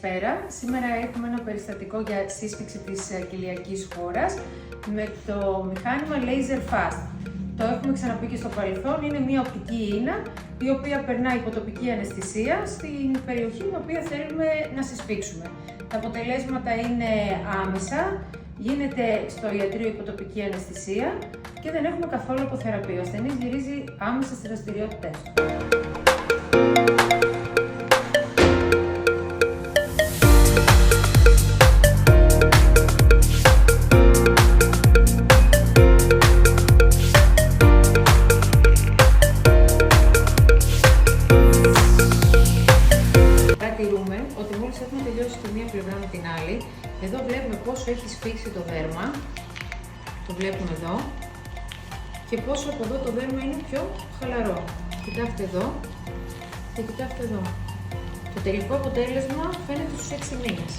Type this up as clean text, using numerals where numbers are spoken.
Καλησπέρα. Σήμερα έχουμε ένα περιστατικό για σύσφυξη της κοιλιακής χώρας με το μηχάνημα Laser Fast. Το έχουμε ξαναπεί και στο παρελθόν, είναι μια οπτική ίνα η οποία περνάει υποτοπική αναισθησία στην περιοχή την οποία θέλουμε να συσφίξουμε. Τα αποτελέσματα είναι άμεσα, γίνεται στο ιατρείο υποτοπική αναισθησία και δεν έχουμε καθόλου αποθεραπεία. Ο ασθενής γυρίζει άμεσα στις δραστηριότητες του. Παρατηρούμε ότι μόλις έχουμε τελειώσει τη μία πλευρά με την άλλη, εδώ βλέπουμε πόσο έχει σφίξει το δέρμα, το βλέπουμε εδώ, και πόσο από εδώ το δέρμα είναι πιο χαλαρό. Κοιτάξτε εδώ και κοιτάξτε εδώ. Το τελικό αποτέλεσμα φαίνεται στους 6 μήνες.